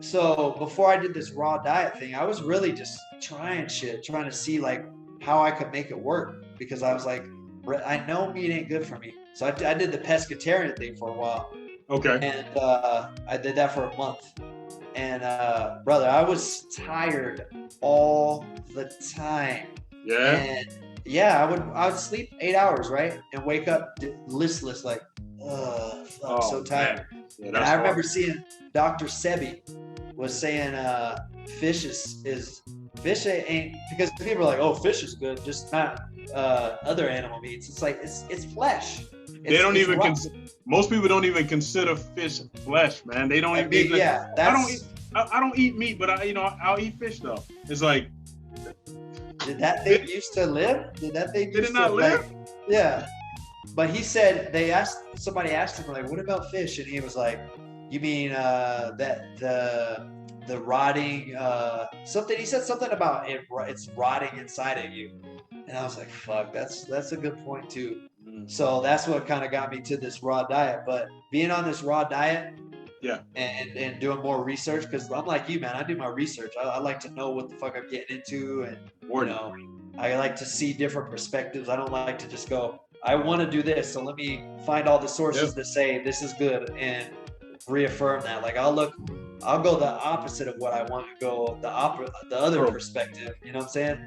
So before I did this raw diet thing, I was really just trying to see like how I could make it work, because I was like, I know meat ain't good for me. So I did the pescatarian thing for a while, Okay. and I did that for a month. And brother, I was tired all the time. Yeah. And yeah, I would sleep 8 hours, right, and wake up listless, like, I'm so tired. Yeah, And I remember seeing Dr. Sebi was saying fish is fish ain't, because people are like, oh, fish is good, just not other animal meats. It's like it's flesh. They don't even most people don't even consider fish flesh, man. They don't even. Yeah, I don't eat meat, but I'll eat fish though. It's like, did that thing used to live? Did it not live? Like, yeah. But he said somebody asked him like, what about fish? And he was like, you mean that the rotting something? He said something about it's rotting inside of you. And I was like, fuck, that's a good point too. So that's what kind of got me to this raw diet. But being on this raw diet, yeah, and doing more research, because I'm like you, man. I do my research. I like to know what the fuck I'm getting into, and you know, I like to see different perspectives. I don't like to just go, I want to do this, so let me find all the sources that say this is good and reaffirm that. Like I'll go the opposite of what I want to go, the other perspective. You know what I'm saying?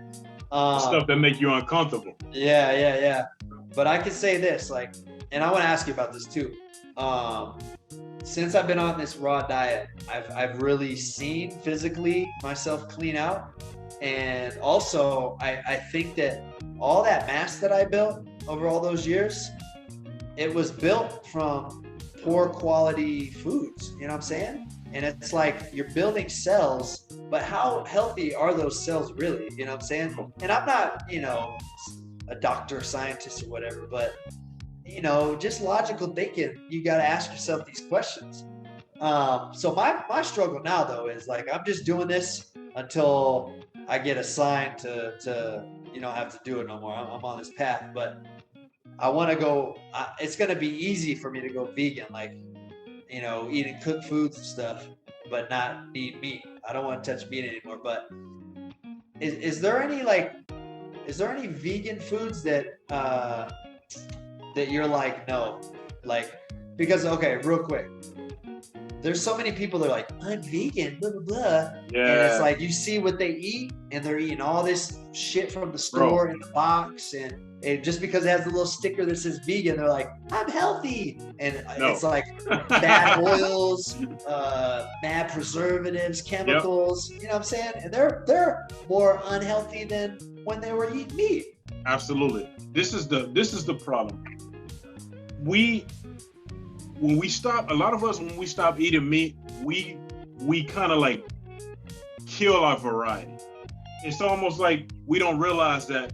Stuff that make you uncomfortable. Yeah. But I can say this, like, and I want to ask you about this too. Since I've been on this raw diet, I've really seen physically myself clean out. And also I think that all that mass that I built over all those years, it was built from poor quality foods, you know what I'm saying? And it's like you're building cells, but how healthy are those cells really? You know what I'm saying? And I'm not, a doctor, scientist, or whatever, but just logical thinking, you got to ask yourself these questions. So my struggle now though is like, I'm just doing this until I get a sign to have to do it no more. I'm on this path, but I want to go. It's going to be easy for me to go vegan, like eating cooked foods and stuff, but not eat meat. I don't want to touch meat anymore. But is there any vegan foods that you're like, no, like, because okay, real quick, there's so many people that are like, I'm vegan, blah blah blah, yeah, and it's like you see what they eat, and they're eating all this shit from the store in the box, and just because it has a little sticker that says vegan, they're like, I'm healthy, and it's like bad oils, bad preservatives, chemicals. You know what I'm saying? And they're more unhealthy than when they were eating meat. Absolutely. This is the problem. When we stop eating meat, we kind of like kill our variety. It's almost like we don't realize that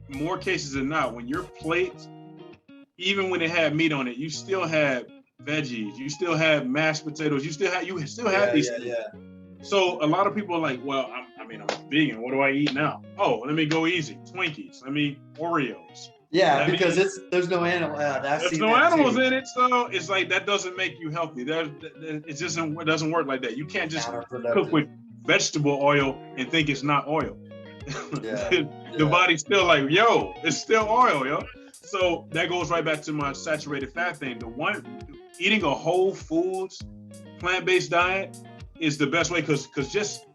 more cases than not, when your plate, even when it had meat on it, you still had veggies, you still had mashed potatoes, you still had these things. Yeah. So a lot of people are like, well, I'm vegan. What do I eat now? Oh, let me go easy. Twinkies. Oreos. Yeah, because there's no animal. There's no animals in it, so it's like that doesn't make you healthy. It doesn't work like that. You can't just cook with vegetable oil and think it's not oil. The body's still like, yo, it's still oil, yo. So that goes right back to my saturated fat thing. Eating a whole foods, plant-based diet is the best way, because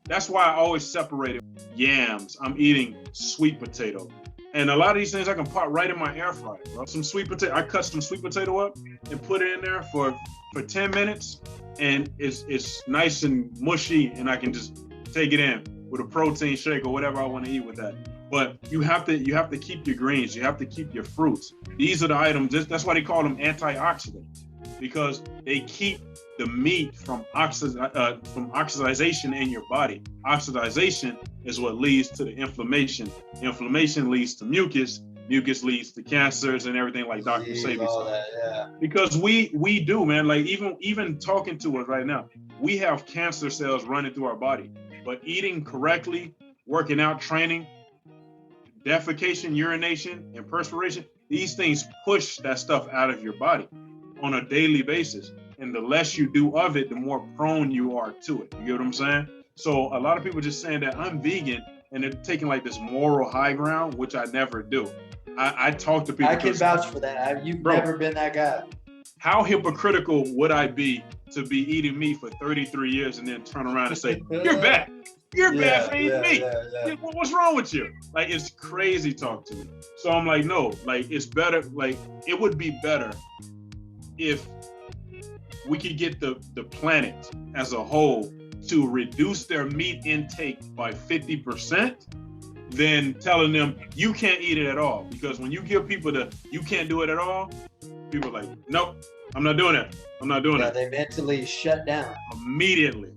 that's why I always separated yams. I'm eating sweet potato. And a lot of these things I can pop right in my air fryer, bro. Some sweet potato, I cut some sweet potato up and put it in there for 10 minutes, and it's nice and mushy, and I can just take it in with a protein shake or whatever I want to eat with that. But you have to keep your greens, you have to keep your fruits. These are the items, that's why they call them antioxidants, because they keep the meat from oxidization in your body. Oxidization is what leads to the inflammation. Inflammation leads to mucus. Mucus leads to cancers and everything, like Dr. Sebi said. Yeah. Because we do, man. Like even talking to us right now, we have cancer cells running through our body. But eating correctly, working out, training, defecation, urination, and perspiration, these things push that stuff out of your body on a daily basis. And the less you do of it, the more prone you are to it. You get what I'm saying? So a lot of people just saying that I'm vegan and they're taking like this moral high ground, which I never do. I talk to people. I can vouch for that. You've never been that guy. How hypocritical would I be to be eating meat for 33 years and then turn around and say, you're bad. You're bad for eating meat. Yeah. What's wrong with you? Like, it's crazy talk to me. So I'm like, no, like, it's better. Like, it would be better if we could get the planet as a whole to reduce their meat intake by 50% than telling them you can't eat it at all. Because when you give people you can't do it at all, people are like, nope, I'm not doing it. I'm not doing it. They mentally shut down. Immediately.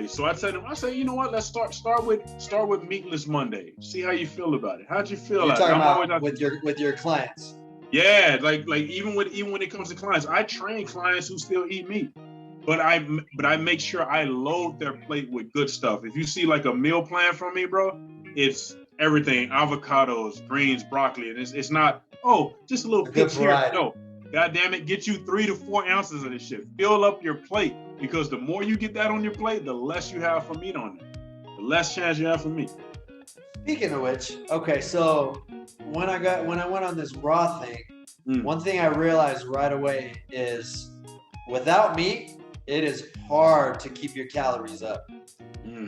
So I tell them, you know what? Let's start with Meatless Monday. See how you feel about it. How'd you feel? You're talking about with your clients. Yeah, like even when it comes to clients, I train clients who still eat meat. But I make sure I load their plate with good stuff. If you see like a meal plan from me, bro, it's everything: avocados, greens, broccoli, and it's not just a little bit here. No, God damn it, get you 3 to 4 ounces of this shit. Fill up your plate, because the more you get that on your plate, the less you have for meat on it. The less chance you have for meat. Speaking of which, okay, so when I went on this raw thing, one thing I realized right away is without meat, it is hard to keep your calories up.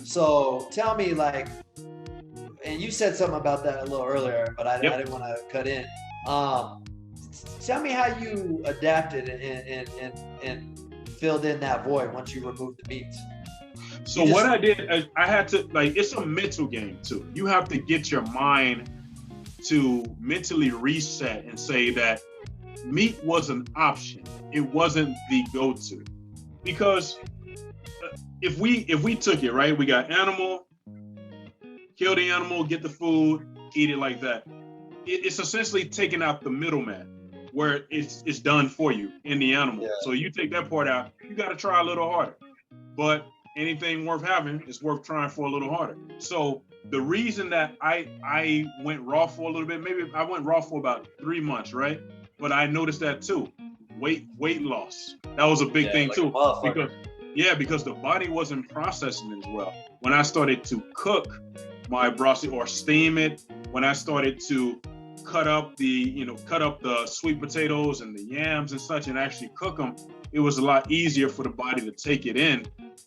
So tell me, like, and you said something about that a little earlier, but I didn't want to cut in. Tell me how you adapted and filled in that void once you removed the meats. So what I did, I had to, like, it's a mental game too. You have to get your mind to mentally reset and say that meat was an option. It wasn't the go-to. Because if we took it, right, we got animal, kill the animal, get the food, eat it like that. It's essentially taking out the middleman, where it's done for you in the animal. Yeah. So you take that part out, you got to try a little harder. But anything worth having is worth trying for a little harder. So the reason that I went raw for a little bit, maybe I went raw for about 3 months, right? But I noticed that too. Weight loss. That was a big thing too. Because the body wasn't processing it as well. When I started to cook my broccoli or steam it, when I started to cut up the sweet potatoes and the yams and such and actually cook them, it was a lot easier for the body to take it in.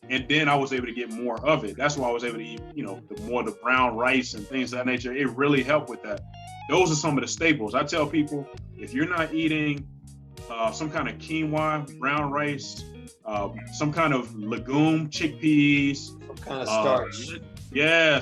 And then I was able to get more of it. That's why I was able to eat, the brown rice and things of that nature. It really helped with that. Those are some of the staples. I tell people, if you're not eating some kind of quinoa, brown rice, some kind of legume, chickpeas, some kind of starch.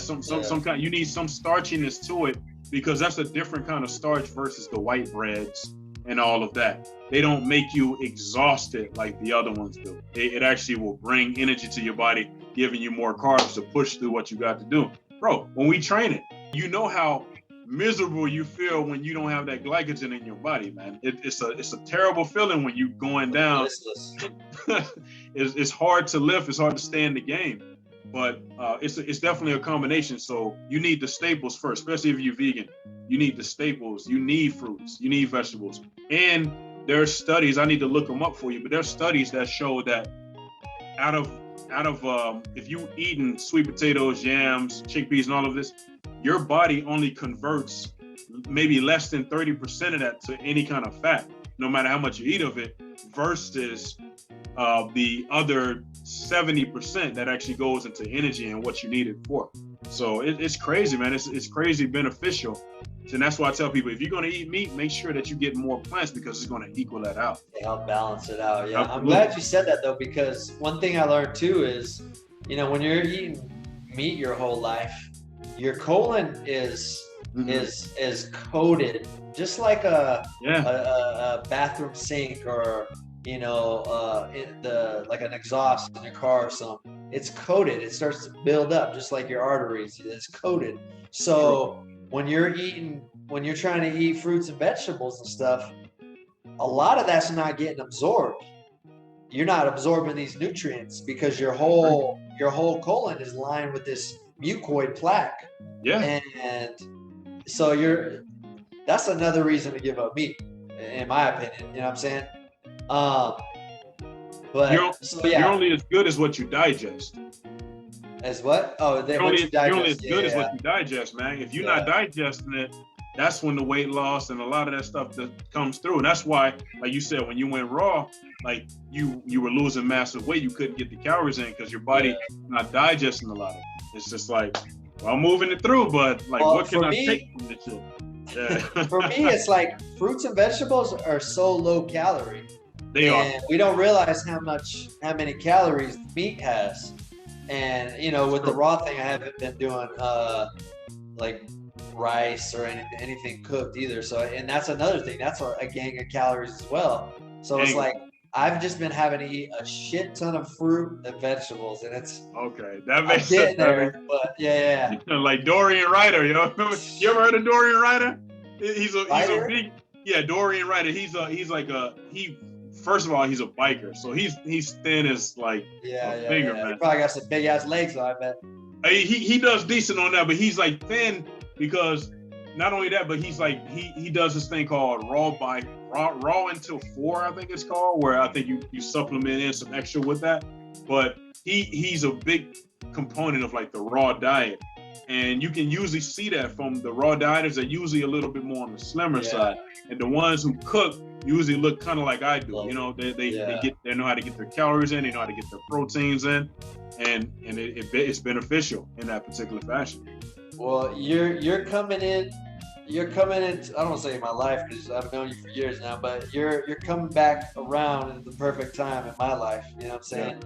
Some kind. You need some starchiness to it, because that's a different kind of starch versus the white breads and all of that. They don't make you exhausted like the other ones do. It actually will bring energy to your body, giving you more carbs to push through what you got to do. Bro, when we train it, you know how miserable you feel when you don't have that glycogen in your body, man. It's a terrible feeling when you're going down. It's hard to lift. It's hard to stay in the game. But it's definitely a combination. So you need the staples first, especially if you're vegan. You need the staples. You need fruits. You need vegetables. And there are studies, I need to look them up for you, but there's studies that show that out of if you eating sweet potatoes, yams, chickpeas, and all of this, your body only converts maybe less than 30% of that to any kind of fat, no matter how much you eat of it, versus the other 70% that actually goes into energy and what you need it for. So it's crazy, man. It's crazy beneficial. And that's why I tell people, if you're going to eat meat, make sure that you get more plants, because it's going to equal that out. Help balance it out. Yeah, Absolutely. I'm glad you said that though, because one thing I learned too is, when you're eating meat your whole life, your colon is coated just like a bathroom sink, or like an exhaust in your car or something. It's coated. It starts to build up just like your arteries. It's coated. So when you're trying to eat fruits and vegetables and stuff, a lot of that's not getting absorbed. You're not absorbing these nutrients because your whole colon is lined with this mucoid plaque. Yeah. And so that's another reason to give up meat, in my opinion. You know what I'm saying? But you're only as good as what you digest. As what? Oh, you're only as good as what you digest, man. If you're not digesting it, that's when the weight loss and a lot of that stuff that comes through. And that's why, like you said, when you went raw, like you were losing massive weight. You couldn't get the calories in because your body not digesting a lot of it. It's just like, well, I'm moving it through, but like, what can I take from this shit? Yeah. For me, it's like fruits and vegetables are so low calorie. They are. We don't realize how many calories meat has. And with the raw thing, I haven't been doing like rice or anything cooked either. So, and that's another thing. That's a gang of calories as well. So it's like I've just been having to eat a shit ton of fruit and vegetables, and it's okay. That makes sense. There, but yeah. Like Dorian Ryder, you ever heard of Dorian Ryder? He's a big Dorian Ryder. First of all, he's a biker, so he's thin as like a finger, man. He probably got some big ass legs, though, I bet. He does decent on that, but he's like thin because not only that, but he's like he does this thing called raw until 4, I think it's called, where I think you supplement in some extra with that. But he's a big component of like the raw diet, and you can usually see that from the raw dieters are usually a little bit more on the slimmer side, and the ones who cook usually look kind of like I do. They know how to get their calories in, they know how to get their proteins in, and it's beneficial in that particular fashion. Well, you're coming in. I don't want to say in my life because I've known you for years now, but you're coming back around at the perfect time in my life. You know what I'm saying?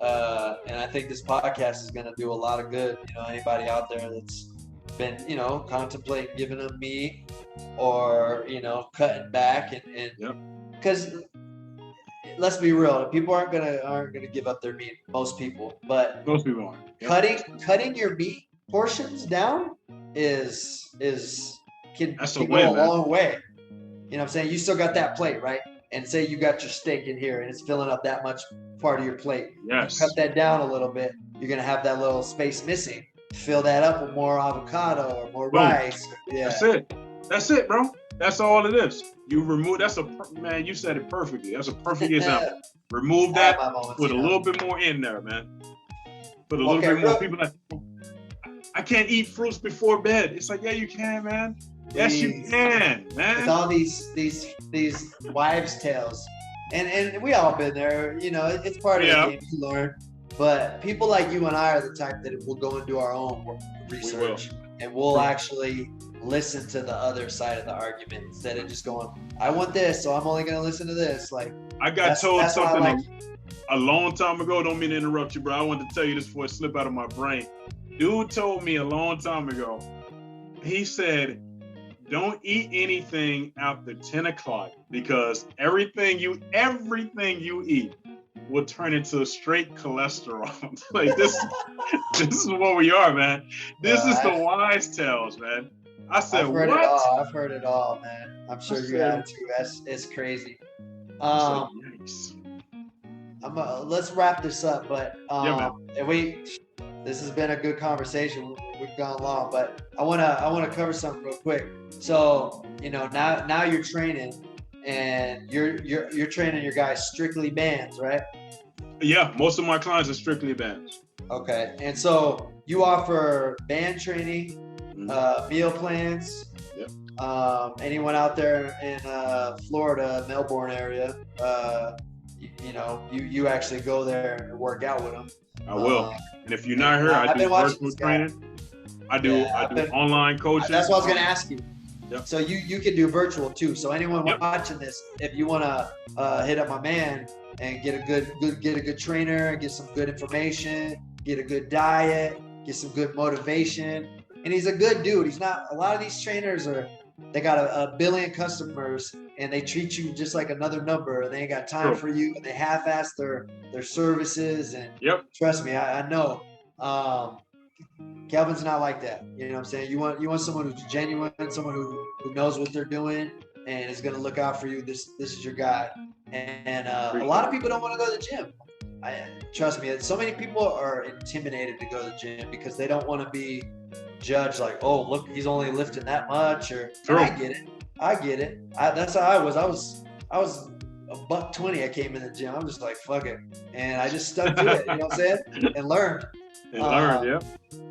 Yeah. And I think this podcast is going to do a lot of good. Anybody out there that's been, contemplating giving up meat or, cutting back and because let's be real, people aren't gonna give up their meat. Most people aren't. Yep. Cutting your meat portions down can go a long way. You know what I'm saying? You still got that plate, right? And say you got your steak in here and it's filling up that much part of your plate. Yes. You cut that down a little bit, you're gonna have that little space missing. Fill that up with more avocado or more rice. Yeah. That's it, bro. That's all it is. You remove. Man. You said it perfectly. That's a perfect example. Remove that. Put a little bit more in there, man. Put a little bit more. People like, I can't eat fruits before bed. It's like, yeah, you can, man. Yes, you can, man. It's all these wives' tales, and we all been there. It's part of the game to learn. But people like you and I are the type that will go and do our own research, and we'll actually listen to the other side of the argument instead of just going, I want this, so I'm only going to listen to this. Like, I got told something a long time ago. Don't mean to interrupt you, bro. I wanted to tell you this before it slipped out of my brain. Dude told me a long time ago, he said, don't eat anything after 10 o'clock because everything you eat will turn into straight cholesterol. Like this is what we are, man. This is the wise tales, man. I said, I've heard it all, man. I'm sure you have too. It's crazy. Let's wrap this up, but this has been a good conversation. We've gone long, but I wanna cover something real quick. So, now you're training and you're training your guys strictly bands, right? Yeah, most of my clients are strictly bands. Okay. And so you offer band training, meal plans. Yep. Anyone out there in Florida, Melbourne area, you actually go there and work out with them. I will. And if you're not here, I do virtual training. I do online coaching. That's what I was going to ask you. Yep. So you can do virtual too. So anyone watching this, if you want to hit up my man and get a good trainer, get some good information, get a good diet, get some good motivation. And he's a good dude. He's not, a lot of these trainers they got a billion customers and they treat you just like another number and they ain't got time for you and they half-ass their services. And trust me, I know. Kelvin's not like that. You know what I'm saying? You want someone who's genuine, someone who knows what they're doing and is going to look out for you. This is your guy. And a lot of people don't want to go to the gym. Trust me, so many people are intimidated to go to the gym because they don't want to be judged like, oh, look, he's only lifting that much. Or I get it. That's how I was. I was $120. I came in the gym. I'm just like, fuck it. And I just stuck to it, you know what I'm saying? And learned. Yeah.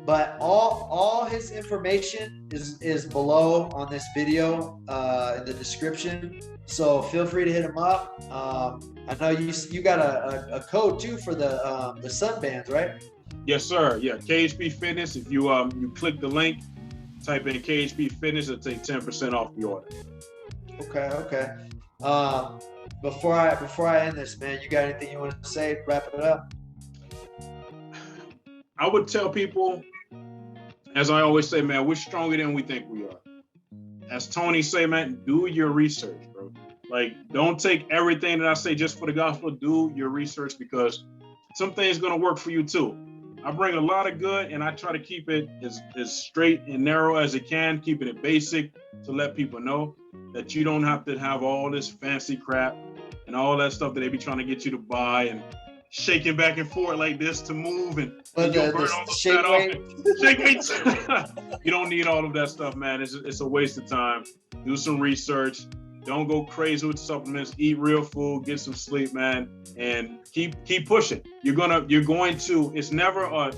But all his information is below on this video in the description. So feel free to hit him up. I know you got a code too for the Sun Bands, right? Yes, sir. Yeah, KHP Fitness. If you you click the link, type in KHP Fitness, it'll take 10% off the order. Okay. Before I end this, man, you got anything you want to say? Wrap it up. I would tell people, as I always say, man, we're stronger than we think we are. As Tony say, man, do your research, bro. Like, don't take everything that I say just for the gospel. Do your research, because some things gonna work for you too. I bring a lot of good, and I try to keep it as straight and narrow as it can, keeping it basic to let people know that you don't have to have all this fancy crap and all that stuff that they be trying to get you to buy and shaking back and forth like this to move and you'll burn all the fat off. Shake weight. You don't need all of that stuff, man. It's a waste of time. Do some research. Don't go crazy with supplements. Eat real food. Get some sleep, man, and keep pushing. You're going to. It's never a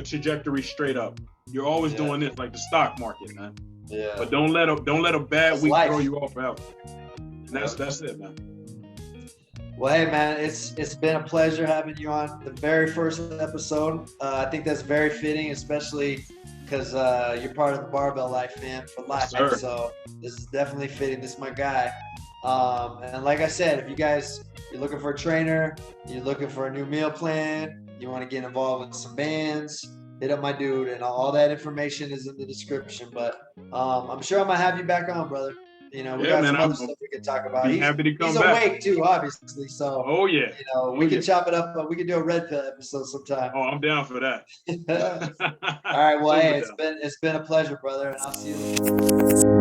trajectory straight up. You're always doing this like the stock market, man. Yeah. But don't let a bad week throw you off forever. And that's it, man. Well, hey, man, it's been a pleasure having you on the very first episode. I think that's very fitting, especially because you're part of the Barbell Life, man, for life. Yes, so this is definitely fitting. This is my guy. And like I said, if you're looking for a trainer, you're looking for a new meal plan, you want to get involved with some bands, hit up my dude, and all that information is in the description. But I'm sure I'm gonna have you back on, brother. You know, we got some other stuff we can talk about. He's happy to come back. He's awake too, obviously. So you know, we can chop it up. We can do a red pill episode sometime. Oh, I'm down for that. All right, well, hey, it's been a pleasure, brother, and I'll see you later.